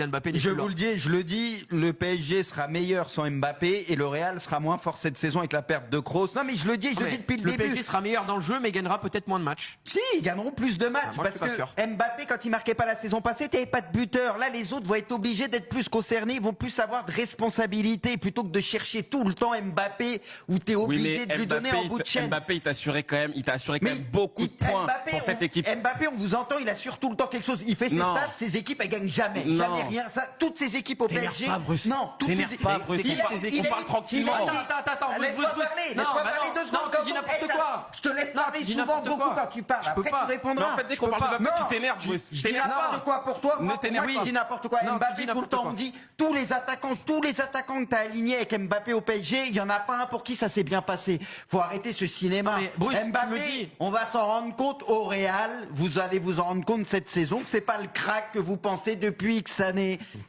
Mbappé. Je vous le dis, je le dis, le PSG sera meilleur sans Mbappé et le Real sera moins fort cette saison avec la perte de Kroos. Non mais je le dis depuis le début. Le PSG sera meilleur dans le jeu mais gagnera peut-être moins de matchs. Si, ils gagneront plus de matchs moi, parce que Mbappé quand il marquait pas la saison passée, t'avais pas de buteur. Là les autres vont être obligés d'être plus concernés, ils vont plus avoir de responsabilité plutôt que de chercher tout le temps Mbappé où t'es obligé de lui donner en bout de chaîne. Mbappé, il t'a assuré quand même beaucoup de points pour cette équipe. Mbappé, on vous entend, il assure tout le temps quelque chose. Il fait ses stats, ses équipes elles gagnent jamais, jamais rien. Ça, toutes ces équipes au PSG. Non, toutes ces équipes. On parle tranquillement. Attends, laisse-moi parler 2 secondes. Tu dis n'importe quoi. Je te laisse parler souvent beaucoup quand tu parles. Après tu répondras. En fait, dès qu'on parle de Mbappé, tu t'énerves. Je dis n'importe quoi pour toi. Ne t'énerve pas. Je dis n'importe quoi. Mbappé tout le temps on dit tous les attaquants que t'as alignés avec Mbappé au PSG, il y en a pas un pour qui ça s'est bien passé. Faut arrêter ce cinéma. Mbappé, on va s'en rendre compte au Real. Vous allez vous en rendre compte cette saison que c'est pas le crack que vous pensez depuis X années.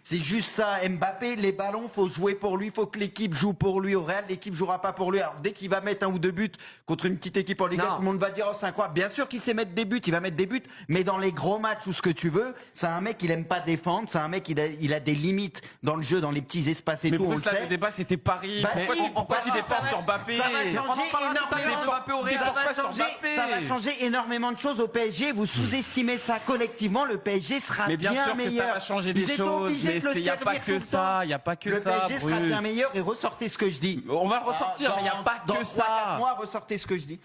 C'est juste ça. Mbappé, les ballons, faut jouer pour lui, faut que l'équipe joue pour lui. Au Real, l'équipe jouera pas pour lui. Alors dès qu'il va mettre 1 ou 2 buts contre une petite équipe en Ligue 1, tout le monde va dire oh c'est incroyable. Bien sûr qu'il sait mettre des buts, il va mettre des buts, mais dans les gros matchs ou ce que tu veux, c'est un mec il aime pas défendre, c'est un mec il a des limites dans le jeu, dans les petits espaces et mais tout. Mais le débat c'était Paris. Pourquoi tu défends sur Mbappé? Ça va changer énormément de choses au PSG. Vous sous-estimez ça collectivement. Le PSG sera bien meilleur. Mais bien sûr que ça va changer des choses. Mais il n'y a pas que ça. Il n'y a pas que ça. Le PSG sera bien meilleur et ressortez ce que je dis. On va le ressortir, mais il n'y a pas que ça. Moi, ressortez ce que je dis.